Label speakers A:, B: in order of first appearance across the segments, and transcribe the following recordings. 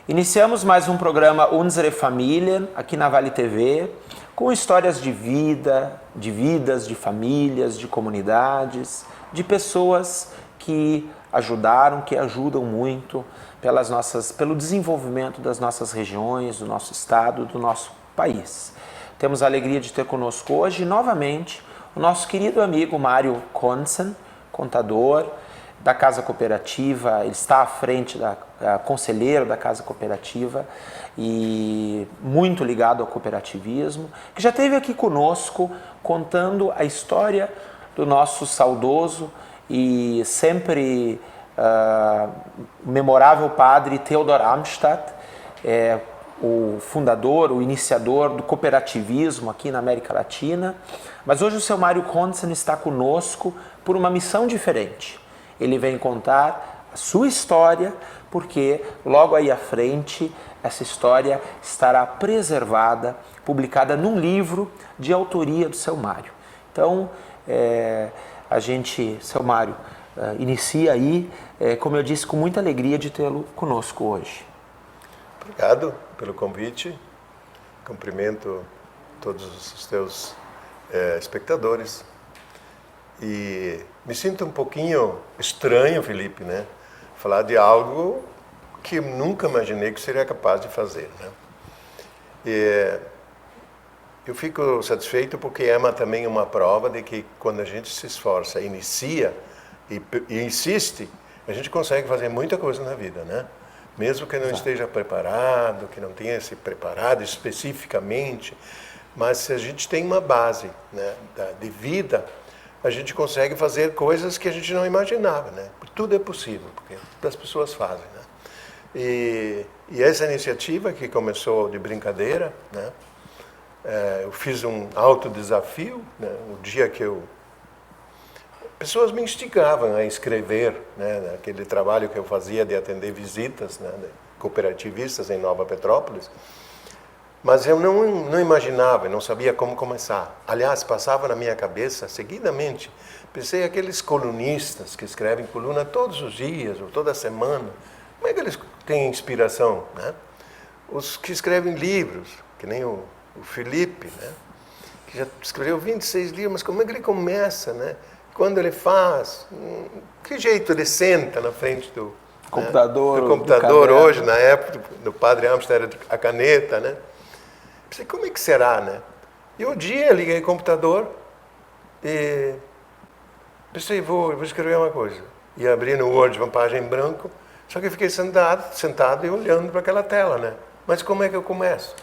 A: Iniciamos mais um programa Unsere Familien, aqui na Vale TV, com histórias de vida, de vidas, de famílias, de comunidades, de pessoas que ajudaram, que ajudam muito pelo desenvolvimento das nossas regiões, do nosso estado, do nosso país. Temos a alegria de ter conosco hoje, novamente, o nosso querido amigo Mário Conzen, contador da Casa Cooperativa. Ele está à frente conselheiro da Casa Cooperativa e muito ligado ao cooperativismo, que já esteve aqui conosco contando a história do nosso saudoso e sempre memorável padre Theodor Amstadt, o fundador, o iniciador do cooperativismo aqui na América Latina. Mas hoje o seu Mário Conzen está conosco por uma missão diferente. Ele vem contar a sua história, porque logo aí à frente essa história estará preservada, publicada num livro de autoria do seu Mário. Então, seu Mário, inicia aí, como eu disse, com muita alegria de tê-lo conosco hoje.
B: Obrigado pelo convite, cumprimento todos os teus espectadores. E me sinto um pouquinho estranho, Felipe, né? Falar de algo que eu nunca imaginei que seria capaz de fazer, né? E eu fico satisfeito porque é também uma prova de que quando a gente se esforça, inicia e insiste, a gente consegue fazer muita coisa na vida, né? Mesmo que não esteja preparado, que não tenha se preparado especificamente, mas se a gente tem uma base, né, de vida, a gente consegue fazer coisas que a gente não imaginava, né? Tudo é possível, porque as pessoas fazem, né? E essa iniciativa que começou de brincadeira, né? Eu fiz um autodesafio, né? O dia que pessoas me instigavam a escrever, né? Aquele trabalho que eu fazia de atender visitas, né? De cooperativistas em Nova Petrópolis. Mas eu não imaginava, não sabia como começar. Aliás, passava na minha cabeça, seguidamente, pensei aqueles colunistas que escrevem coluna todos os dias ou toda semana. Como é que eles têm inspiração, né? Os que escrevem livros, que nem o Felipe, né? Que já escreveu 26 livros, mas como é que ele começa, né? Quando ele faz? Que jeito ele senta na frente do computador? Do computador hoje, na época do padre Amstadt, era a caneta, né? Pensei, como é que será, né? E um dia liguei o computador e pensei, vou escrever uma coisa. E abri no Word uma página em branco, só que eu fiquei sentado e olhando para aquela tela, né? Mas como é que eu começo?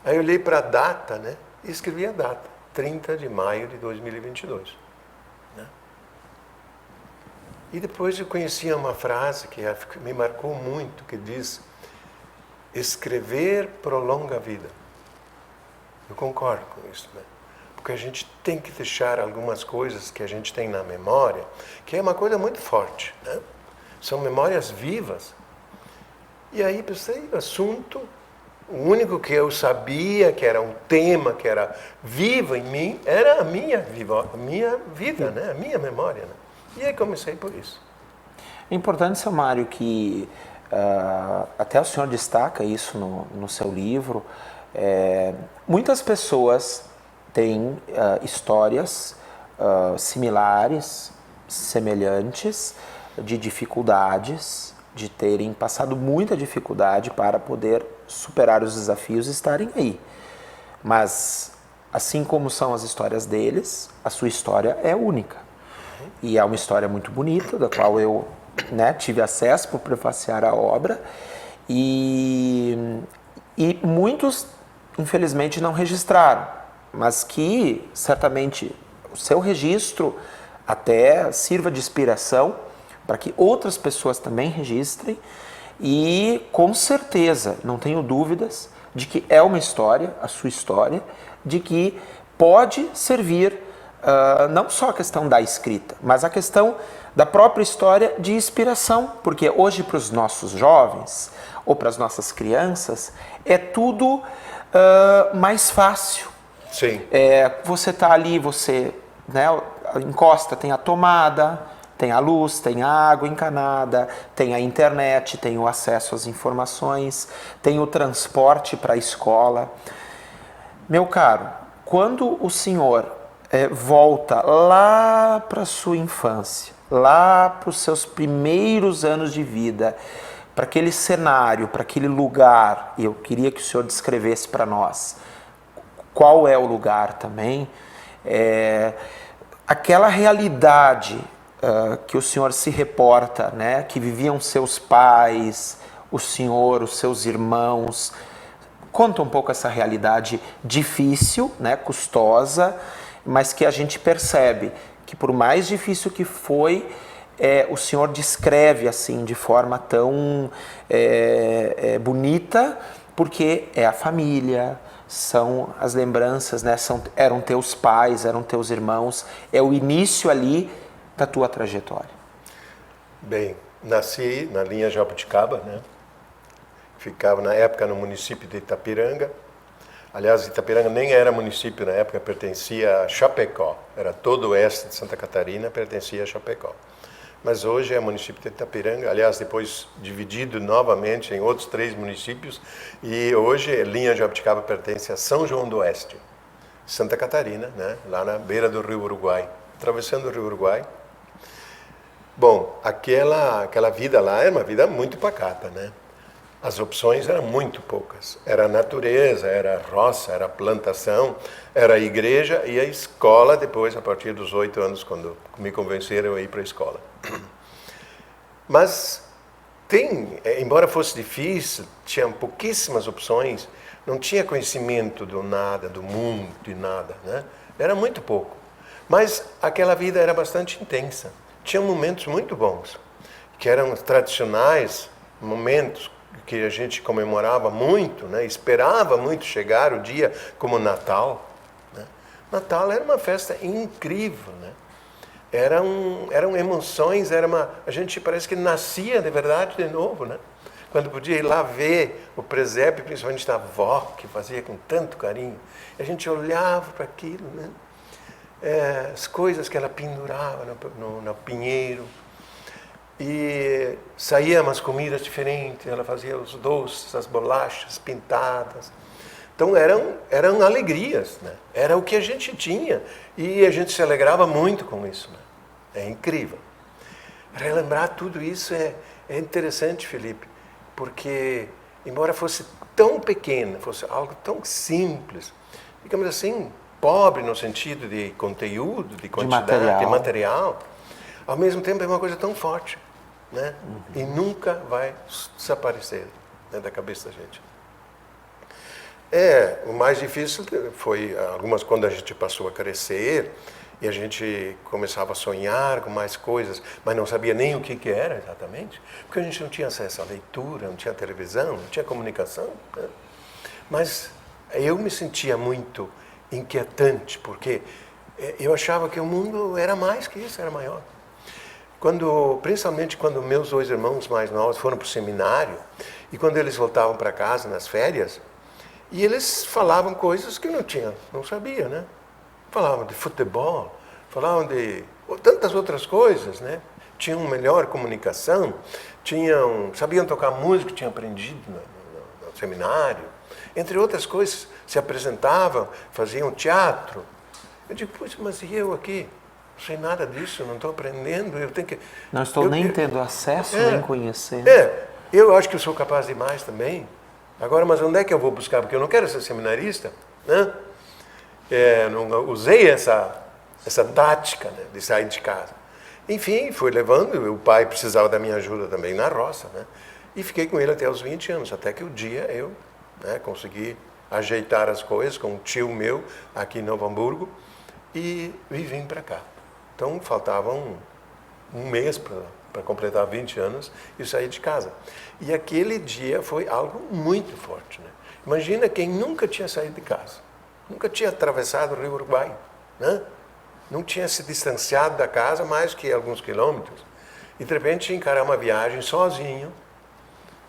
B: Aí eu olhei para a data, né? E escrevi a data, 30 de maio de 2022. Né? E depois eu conheci uma frase que me marcou muito, que diz: escrever prolonga a vida. Eu concordo com isso, né? Porque a gente tem que deixar algumas coisas que a gente tem na memória, que é uma coisa muito forte, né? São memórias vivas. E aí pensei, assunto, o único que eu sabia que era um tema, que era vivo em mim, era a minha vida, né? A minha memória, né? E aí comecei por isso.
A: É importante, seu Mário, que até o senhor destaca isso no seu livro, muitas pessoas têm histórias similares, semelhantes, de dificuldades, de terem passado muita dificuldade para poder superar os desafios e estarem aí. Mas, assim como são as histórias deles, a sua história é única. E é uma história muito bonita, da qual eu tive acesso por prefaciar a obra, e muitos, infelizmente, não registraram, mas que, certamente, o seu registro até sirva de inspiração para que outras pessoas também registrem E com certeza, não tenho dúvidas de que é uma história, a sua história, de que pode servir não só a questão da escrita, mas a questão da própria história de inspiração, porque hoje para os nossos jovens ou para as nossas crianças é tudo mais fácil.
B: Sim.
A: Você está ali, você, né, encosta, tem a tomada, tem a luz, tem a água encanada, tem a internet, tem o acesso às informações, tem o transporte para a escola. Meu caro, quando o senhor volta lá para a sua infância, lá para os seus primeiros anos de vida, para aquele cenário, para aquele lugar, e eu queria que o senhor descrevesse para nós qual é o lugar também, aquela realidade que o senhor se reporta, né, que viviam seus pais, o senhor, os seus irmãos. Conta um pouco essa realidade difícil, né, custosa, mas que a gente percebe que por mais difícil que foi, o senhor descreve assim de forma tão bonita, porque é a família, são as lembranças, né, eram teus pais, eram teus irmãos, é o início ali da tua trajetória.
B: Bem, nasci na linha Jabuticaba, né? Ficava na época no município de Itapiranga. Aliás, Itapiranga nem era município na época, pertencia a Chapecó. Era todo o oeste de Santa Catarina, pertencia a Chapecó. Mas hoje é município de Itapiranga, aliás, depois dividido novamente em outros 3 municípios. E hoje a linha Jabuticaba pertence a São João do Oeste, Santa Catarina, né? Lá na beira do Rio Uruguai, atravessando o Rio Uruguai. Bom, aquela vida lá era uma vida muito pacata, né? As opções eram muito poucas. Era a natureza, era a roça, era a plantação, era a igreja e a escola depois, a partir dos 8 anos, quando me convenceram a ir para a escola. Mas embora fosse difícil, tinha pouquíssimas opções, não tinha conhecimento do nada, do mundo, de nada, né? Era muito pouco. Mas aquela vida era bastante intensa. Tinha momentos muito bons, que eram tradicionais, momentos que a gente comemorava muito, né? Esperava muito chegar o dia como Natal, né? Natal era uma festa incrível, né? Eram emoções, a gente parece que nascia de verdade de novo, né? Quando podia ir lá ver o presépio, principalmente da avó, que fazia com tanto carinho, e a gente olhava para aquilo, né? As coisas que ela pendurava no pinheiro, e saíam umas comidas diferentes, ela fazia os doces, as bolachas pintadas. Então eram alegrias, né? Era o que a gente tinha, e a gente se alegrava muito com isso, né? É incrível. Relembrar tudo isso é interessante, Felipe, porque embora fosse tão pequena, fosse algo tão simples, digamos assim, pobre no sentido de conteúdo, de quantidade, de material, ao mesmo tempo é uma coisa tão forte, né? E nunca vai desaparecer, né, da cabeça da gente. O mais difícil foi quando a gente passou a crescer e a gente começava a sonhar com mais coisas, mas não sabia nem o que era exatamente, porque a gente não tinha acesso à leitura, não tinha televisão, não tinha comunicação, né? Mas eu me sentia muito inquietante, porque eu achava que o mundo era mais que isso, era maior. Principalmente quando meus 2 irmãos mais novos foram para o seminário, e quando eles voltavam para casa nas férias, e eles falavam coisas que não sabia, né? Falavam de futebol, falavam de tantas outras coisas, né? Tinham melhor comunicação, sabiam tocar música, tinham aprendido no seminário, entre outras coisas, se apresentavam, faziam teatro. Eu digo, pois, mas e eu aqui? Não sei nada disso, não estou aprendendo, eu tenho que...
A: Não estou nem tendo acesso, nem conhecendo.
B: Eu acho que eu sou capaz de mais também. Agora, mas onde é que eu vou buscar? Porque eu não quero ser seminarista, né? Não usei essa tática, né, de sair de casa. Enfim, fui levando, o pai precisava da minha ajuda também na roça, né? E fiquei com ele até os 20 anos, até que o dia eu, né, consegui ajeitar as coisas com um tio meu aqui em Novo Hamburgo e vim para cá. Então faltava um mês para para completar 20 anos, eu saí de casa. E aquele dia foi algo muito forte, né? Imagina quem nunca tinha saído de casa, nunca tinha atravessado o Rio Uruguai, né? Não tinha se distanciado da casa mais que alguns quilômetros. E de repente encarar uma viagem sozinho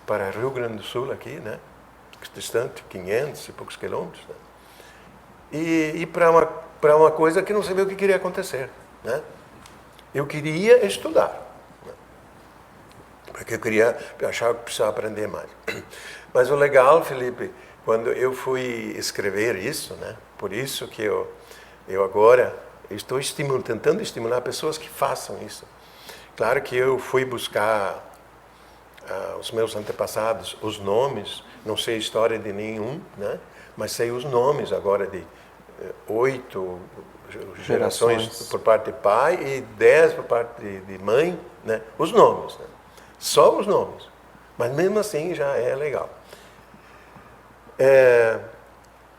B: para Rio Grande do Sul aqui, né? Distante, 500 e poucos quilômetros, né? E para uma coisa que não sabia o que queria acontecer, né? Eu queria estudar, né? Porque eu achava que precisava aprender mais. Mas o legal, Felipe, quando eu fui escrever isso, né? Por isso que eu agora estou tentando estimular pessoas que façam isso. Claro que eu fui buscar os meus antepassados, os nomes, não sei a história de nenhum, né? Mas sei os nomes agora de 8 gerações por parte de pai e 10 por parte de mãe, né? Os nomes, né? Só os nomes. Mas mesmo assim já é legal.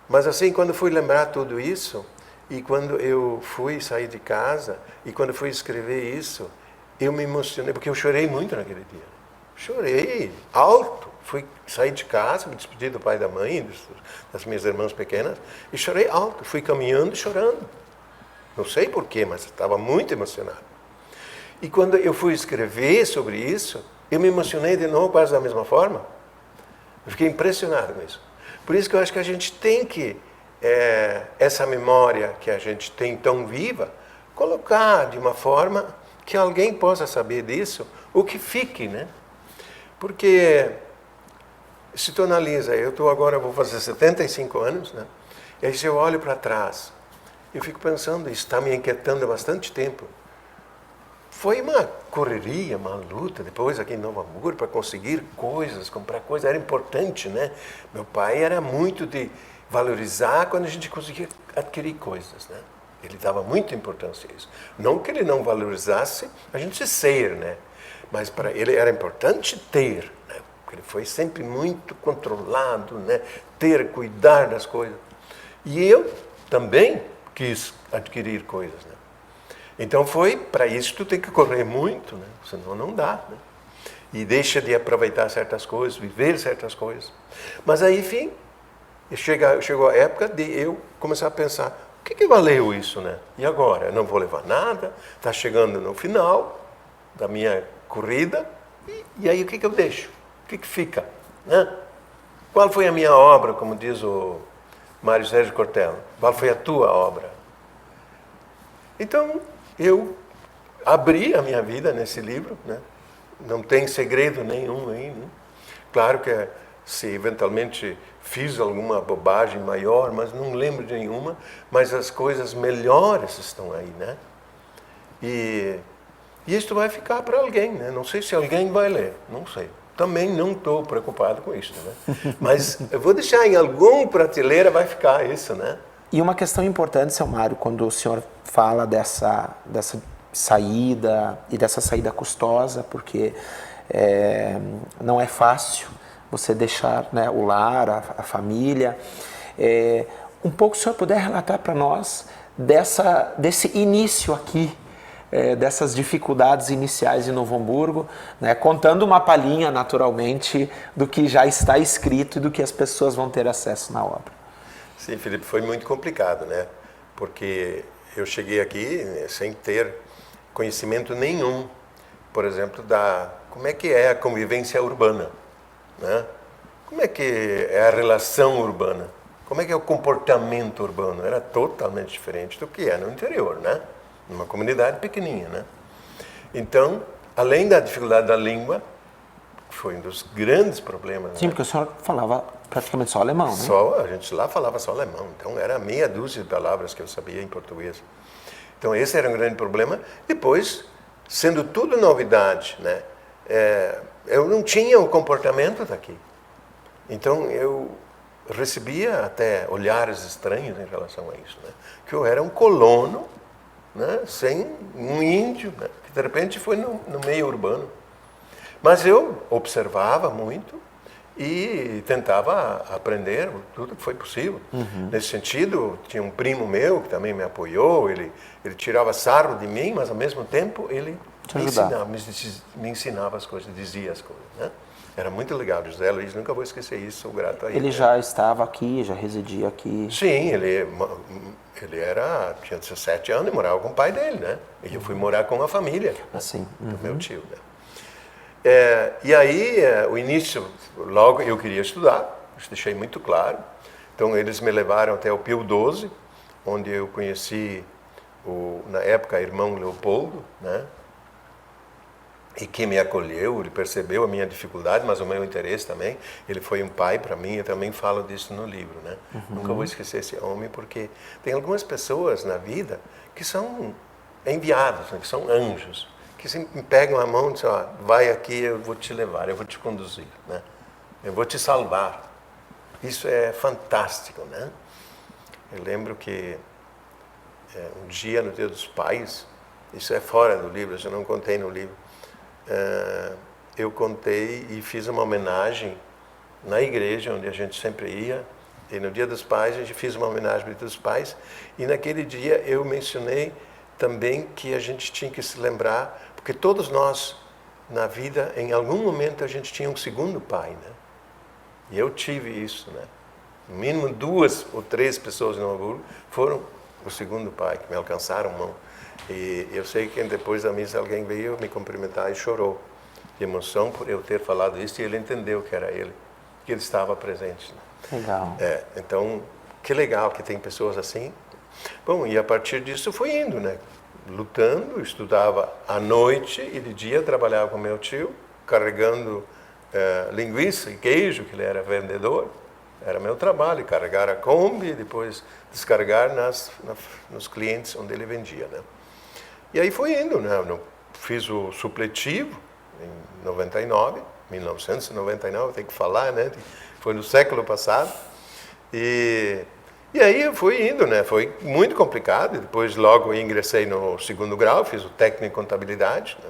B: Mas assim, quando fui lembrar tudo isso, e quando eu fui sair de casa, e quando fui escrever isso, eu me emocionei, porque eu chorei muito naquele dia. Chorei alto. Fui sair de casa, me despedi do pai e da mãe, das minhas irmãs pequenas, e chorei alto. Fui caminhando e chorando. Não sei porquê, mas estava muito emocionado. E quando eu fui escrever sobre isso, eu me emocionei de novo quase da mesma forma. Eu fiquei impressionado com isso. Por isso que eu acho que a gente tem que, essa memória que a gente tem tão viva, colocar de uma forma que alguém possa saber disso, ou que fique, né? Porque, se tu analisa, vou fazer 75 anos, né? E aí se eu olho para trás, eu fico pensando, isso está me inquietando há bastante tempo. Foi uma correria, uma luta, depois aqui em Novo Hamburgo, para conseguir coisas, comprar coisas, era importante, né? Meu pai era muito de valorizar quando a gente conseguia adquirir coisas, né? Ele dava muita importância a isso. Não que ele não valorizasse a gente ser, né? Mas para ele era importante ter, né? Porque ele foi sempre muito controlado, né? Ter, cuidar das coisas. E eu também quis adquirir coisas, né? Então para isso tu tem que correr muito, né? Senão não dá, né? E deixa de aproveitar certas coisas, viver certas coisas. Mas aí, enfim, chegou a época de eu começar a pensar, o que valeu isso, né? E agora? Eu não vou levar nada, está chegando no final da minha corrida, e aí o que eu deixo? O que fica, né? Qual foi a minha obra, como diz o Mário Sérgio Cortella? Qual foi a tua obra? Então, eu abri a minha vida nesse livro, né? Não tem segredo nenhum aí, né? Claro que se eventualmente fiz alguma bobagem maior, mas não lembro de nenhuma, mas as coisas melhores estão aí, né? E isto vai ficar para alguém, né? Não sei se alguém vai ler, não sei. Também não estou preocupado com isso, né? Mas eu vou deixar em alguma prateleira, vai ficar isso, né?
A: E uma questão importante, seu Mário, quando o senhor fala dessa saída e dessa saída custosa, porque não é fácil você deixar, né, o lar, a família. Um pouco, se o senhor puder relatar para nós desse início aqui, dessas dificuldades iniciais em Novo Hamburgo, né, contando uma palhinha, naturalmente, do que já está escrito e do que as pessoas vão ter acesso na obra.
B: Sim, Felipe, foi muito complicado, né? Porque eu cheguei aqui sem ter conhecimento nenhum, por exemplo, como é que é a convivência urbana, né? Como é que é a relação urbana? Como é que é o comportamento urbano? Era totalmente diferente do que é no interior, né? Numa comunidade pequenininha, né? Então, além da dificuldade da língua, foi um dos grandes problemas.
A: Sim, né? Porque o senhor falava praticamente só alemão, né?
B: A gente lá falava só alemão, então era meia dúzia de palavras que eu sabia em português. Então esse era um grande problema. Depois, sendo tudo novidade, né? Eu não tinha o comportamento daqui. Então eu recebia até olhares estranhos em relação a isso, né? Que eu era um colono, né? Sem um índio, né? Que de repente foi no meio urbano. Mas eu observava muito e tentava aprender tudo que foi possível. Uhum. Nesse sentido, tinha um primo meu que também me apoiou, ele tirava sarro de mim, mas ao mesmo tempo ele
A: Te ajudar.
B: Me ensinava as coisas, dizia as coisas, né? Era muito legal, José Luiz, nunca vou esquecer isso, sou grato a ele.
A: Ele já estava aqui, já residia aqui?
B: Sim, ele tinha 17 anos e morava com o pai dele, né? E eu fui morar com a família,
A: Assim.
B: do meu tio, né? E aí, o início, logo eu queria estudar, isso deixei muito claro. Então, eles me levaram até o Pio XII, onde eu conheci, na época, irmão Leopoldo, né? E que me acolheu, ele percebeu a minha dificuldade, mas o meu interesse também. Ele foi um pai para mim, eu também falo disso no livro, né? Nunca vou esquecer esse homem, porque tem algumas pessoas na vida que são enviados, né? Que são anjos, que se me pegam a mão e dizem, vai aqui, eu vou te levar, eu vou te conduzir, né? Eu vou te salvar. Isso é fantástico, né? Eu lembro que um dia, no Dia dos Pais, isso é fora do livro, eu não contei no livro, eu contei e fiz uma homenagem na igreja onde a gente sempre ia, e no Dia dos Pais a gente fez uma homenagem ao Dia dos Pais, e naquele dia eu mencionei também que a gente tinha que se lembrar, porque todos nós na vida, em algum momento a gente tinha um segundo pai, né? E eu tive isso, né? No mínimo 2 ou 3 pessoas no Hamburgo foram o segundo pai, que me alcançaram mão. E eu sei que depois da missa alguém veio me cumprimentar e chorou de emoção por eu ter falado isso, e ele entendeu que era ele, que ele estava presente.
A: Legal.
B: Então, que legal que tem pessoas assim. Bom, e a partir disso fui indo, né? Lutando, estudava à noite e de dia trabalhava com meu tio, carregando linguiça e queijo, que ele era vendedor. Era meu trabalho, carregar a Kombi e depois descarregar nos clientes onde ele vendia, né? E aí foi indo, né? Eu fiz o supletivo em 1999, tem que falar, né? Foi no século passado. E aí eu fui indo, né? Foi muito complicado. Depois logo eu ingressei no segundo grau, fiz o técnico em contabilidade, né?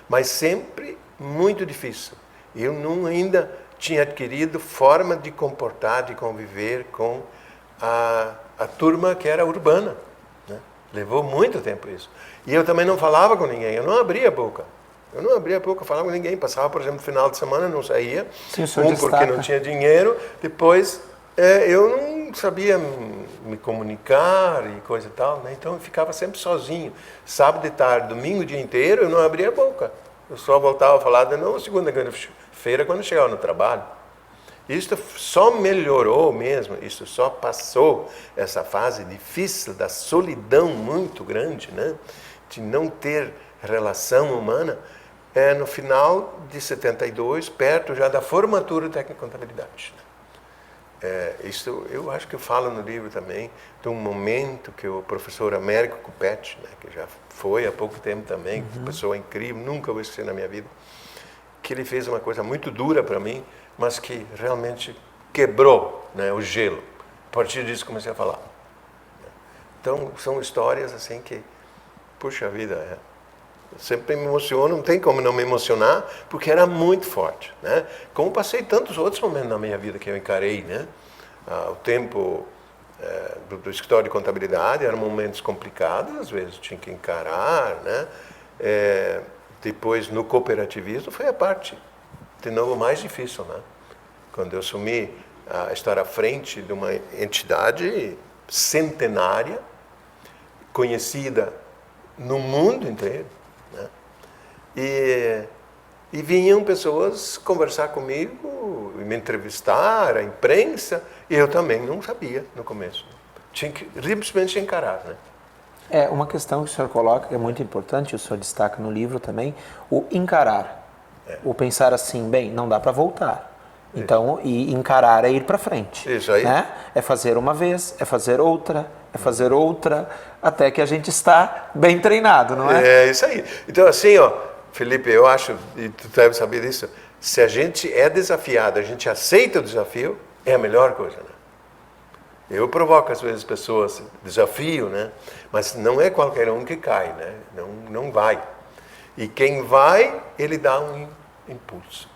B: Mas sempre muito difícil. Eu ainda tinha adquirido forma de comportar, de conviver com a turma que era urbana, né? Levou muito tempo isso. E eu também não falava com ninguém, eu não abria a boca. Falava com ninguém. Passava, por exemplo, no final de semana, não saía.
A: Sim, o senhor
B: porque não tinha dinheiro. Depois, eu não sabia me comunicar e coisa e tal, né? Então, eu ficava sempre sozinho. Sábado de tarde, domingo o dia inteiro, eu não abria a boca. Eu só voltava a falar de novo segunda-feira, quando chegava no trabalho. Isso só melhorou mesmo, isso só passou essa fase difícil da solidão muito grande, né? De não ter relação humana, no final de 72, perto já da formatura de técnica de contabilidade. Isso eu acho que eu falo no livro também, de um momento que o professor Américo Cupete, né, que já foi há pouco tempo também, pessoa incrível, nunca vou esquecer na minha vida, que ele fez uma coisa muito dura para mim, mas que realmente quebrou, né, o gelo. A partir disso comecei a falar. Então, são histórias assim que, puxa vida, eu sempre me emociono, não tem como não me emocionar, porque era muito forte, né? Como passei tantos outros momentos na minha vida que eu encarei, né? O tempo do escritório de contabilidade eram momentos complicados, às vezes tinha que encarar, né? Depois, no cooperativismo, foi a parte, de novo, mais difícil, né? Quando eu assumi a estar à frente de uma entidade centenária, conhecida no mundo inteiro, né? E vinham pessoas conversar comigo, me entrevistar, a imprensa, e eu também não sabia no começo. Tinha que simplesmente encarar, né?
A: Uma questão que o senhor coloca, que é muito importante, o senhor destaca no livro também, o encarar. O pensar assim, bem, não dá para voltar. Então, e encarar é ir para frente.
B: Isso aí.
A: Né? É fazer uma vez, é fazer outra, até que a gente está bem treinado, não é?
B: É isso aí. Então, assim, Felipe, eu acho, e tu deve saber disso, se a gente é desafiado, a gente aceita o desafio, é a melhor coisa, né? Eu provoco às vezes pessoas, desafio, né? Mas não é qualquer um que cai, né? Não vai. E quem vai, ele dá um impulso.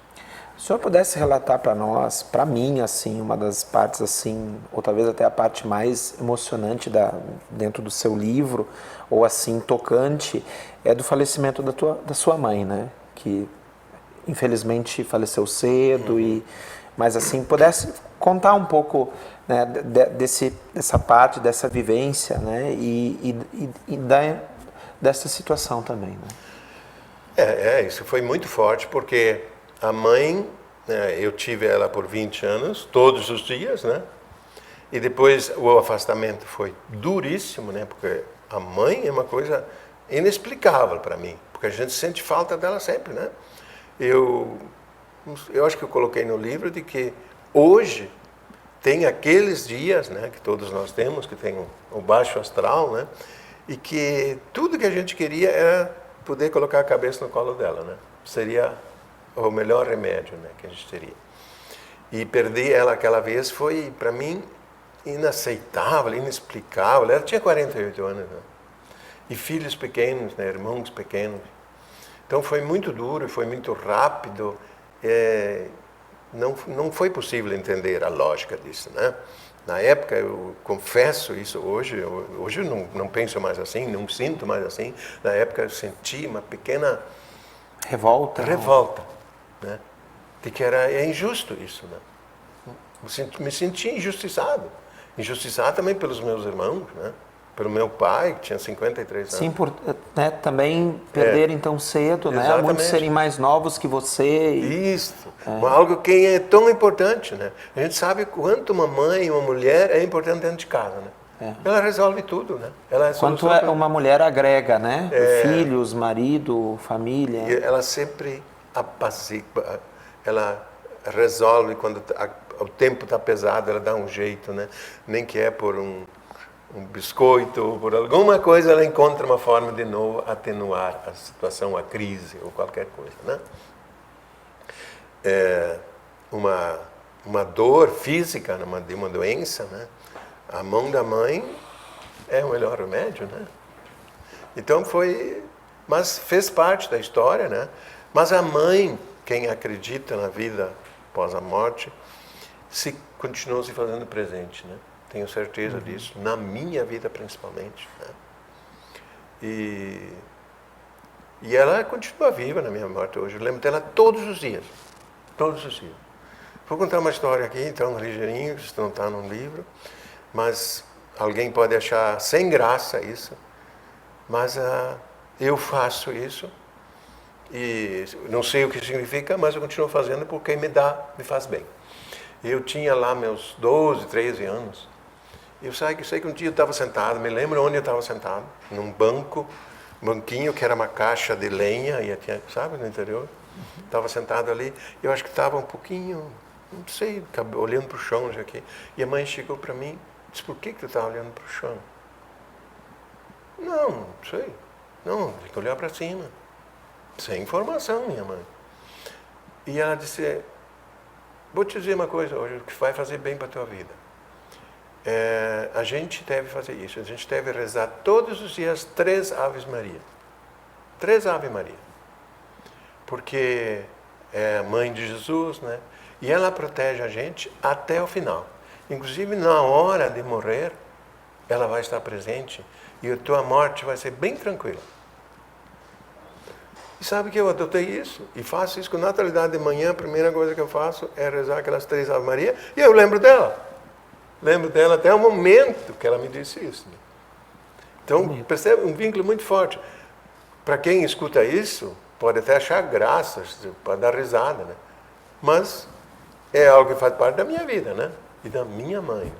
A: Se o senhor pudesse relatar para nós, para mim, assim, uma das partes, assim, ou talvez até a parte mais emocionante dentro do seu livro, ou assim, tocante, é do falecimento da sua mãe, né? Que infelizmente faleceu cedo, mas assim, pudesse contar um pouco, né, dessa parte, dessa vivência, né? Dessa situação também, né?
B: Isso foi muito forte, porque a mãe, né, eu tive ela por 20 anos, todos os dias, né? E depois o afastamento foi duríssimo, né? Porque a mãe é uma coisa inexplicável para mim, porque a gente sente falta dela sempre, né? Eu acho que eu coloquei no livro de que hoje tem aqueles dias, né, que todos nós temos, que tem o baixo astral, né? E que tudo que a gente queria era poder colocar a cabeça no colo dela, né? Seria o melhor remédio, né, que a gente teria. E perder ela aquela vez foi, para mim, inaceitável, inexplicável. Ela tinha 48 anos, né? E filhos pequenos, né, irmãos pequenos. Então foi muito duro, foi muito rápido. Não foi possível entender a lógica disso, né? Na época, eu confesso isso hoje eu não penso mais assim, não sinto mais assim. Na época eu senti uma pequena
A: revolta,
B: né? De que é injusto isso, né? Me senti injustiçado também pelos meus irmãos, né? Pelo meu pai, que tinha 53 anos.
A: Sim, né, também perderem tão cedo, né?
B: Exatamente.
A: Muitos serem mais novos que você.
B: Isso. Algo que é tão importante, né? A gente sabe quanto uma mãe, uma mulher é importante dentro de casa, né? Ela resolve tudo, né? Ela
A: Quanto uma mulher agrega, né? Filhos, marido, família.
B: E ela sempre apazigua, ela resolve quando o tempo está pesado, ela dá um jeito, né? Nem que é por um biscoito, ou por alguma coisa, ela encontra uma forma de novo atenuar a situação, a crise ou qualquer coisa, né? Uma dor física, de uma doença, né? A mão da mãe é o melhor remédio, né? Então mas fez parte da história, né? Mas a mãe, quem acredita na vida após a morte, continuou se fazendo presente, né? Tenho certeza disso, na minha vida principalmente, né? E ela continua viva na minha morte hoje. Eu lembro dela todos os dias. Todos os dias. Vou contar uma história aqui, então, ligeirinho, que isso não está num livro, mas alguém pode achar sem graça isso, mas eu faço isso e não sei o que significa, mas eu continuo fazendo porque me faz bem. Eu tinha lá meus 12, 13 anos. Eu sei que um dia eu estava sentado, me lembro onde eu estava sentado, num banquinho que era uma caixa de lenha, e tinha, sabe, no interior. Estava sentado ali, eu acho que estava um pouquinho, não sei, olhando para o chão já aqui. E a mãe chegou para mim, disse: por que tu está olhando para o chão? Não sei. Não, tem que olhar para cima. Sem informação, minha mãe. E ela disse: vou te dizer uma coisa hoje, que vai fazer bem para a tua vida. A gente deve fazer isso, a gente deve rezar todos os dias 3 Aves Maria. 3 Ave Maria. Porque é a mãe de Jesus, né? E ela protege a gente até o final. Inclusive, na hora de morrer, ela vai estar presente e a tua morte vai ser bem tranquila. E sabe que eu adotei isso? E faço isso com naturalidade. De manhã, a primeira coisa que eu faço é rezar aquelas 3 Ave Maria e eu lembro dela. Lembro dela até o momento que ela me disse isso. Então, percebe? Um vínculo muito forte. Para quem escuta isso, pode até achar graça, pode dar risada, né? Mas é algo que faz parte da minha vida, né? E da minha mãe. Né?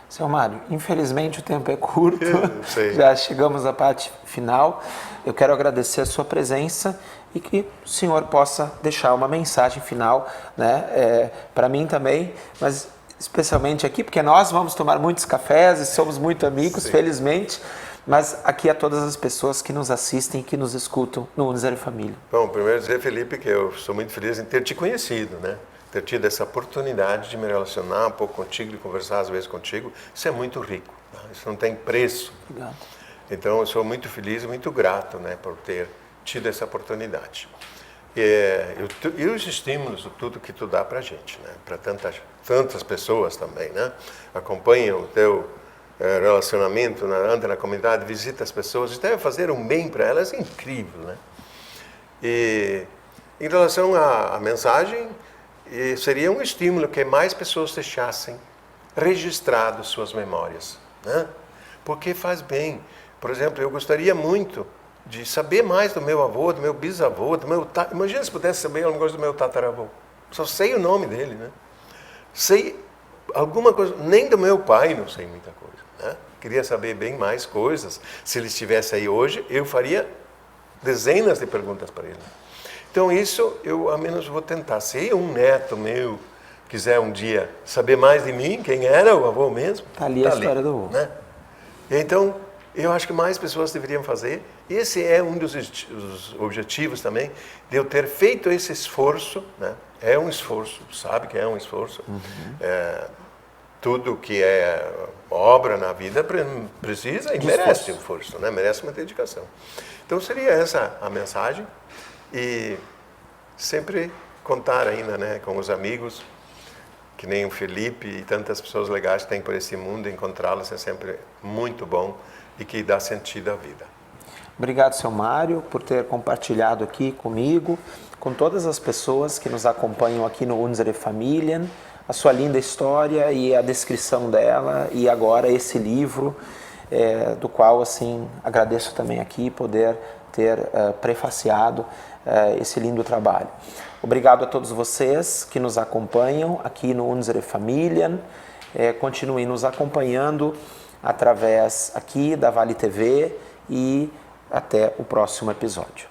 A: Seu Mário, infelizmente o tempo é curto,
B: sei.
A: Já chegamos à parte final. Eu quero agradecer a sua presença e que o senhor possa deixar uma mensagem final, né? Para mim também, mas especialmente aqui, porque nós vamos tomar muitos cafés e somos muito amigos, sim, felizmente, mas aqui a todas as pessoas que nos assistem e que nos escutam no Unizer e Família.
B: Bom, primeiro dizer, Felipe, que eu sou muito feliz em ter te conhecido, né? Ter tido essa oportunidade de me relacionar um pouco contigo, de conversar às vezes contigo, isso é muito rico, tá? Isso não tem preço.
A: Obrigado.
B: Então eu sou muito feliz e muito grato, né, por ter tido essa oportunidade. E os estímulos, tudo que tu dá para a gente, né? Para tantas pessoas também, né? Acompanha o teu relacionamento, anda na comunidade, visita as pessoas, deve fazer um bem para elas, é incrível, né? E em relação à mensagem, seria um estímulo que mais pessoas deixassem registrado suas memórias, né? Porque faz bem. Por exemplo, eu gostaria muito de saber mais do meu avô, do meu bisavô, imagina se pudesse saber alguma coisa do meu tataravô. Só sei o nome dele, né? Sei alguma coisa, nem do meu pai não sei muita coisa, né? Queria saber bem mais coisas. Se ele estivesse aí hoje, eu faria dezenas de perguntas para ele. Então isso eu ao menos vou tentar. Se um neto meu quiser um dia saber mais de mim, quem era o avô mesmo,
A: Está ali a história do avô.
B: né? Então, eu acho que mais pessoas deveriam fazer. Esse é um dos objetivos também, de eu ter feito esse esforço, né? É um esforço, sabe que é um esforço. Tudo que é obra na vida precisa e merece um esforço, né? Merece uma dedicação. Então, seria essa a mensagem. E sempre contar ainda, né, com os amigos, que nem o Felipe e tantas pessoas legais que tem por esse mundo, encontrá-las é sempre muito bom e que dá sentido à vida.
A: Obrigado, seu Mário, por ter compartilhado aqui comigo, com todas as pessoas que nos acompanham aqui no Unsere Familien, a sua linda história e a descrição dela, e agora esse livro, do qual, assim, agradeço também aqui poder ter prefaciado esse lindo trabalho. Obrigado a todos vocês que nos acompanham aqui no Unsere Familien. Continuem nos acompanhando através aqui da Vale TV e até o próximo episódio.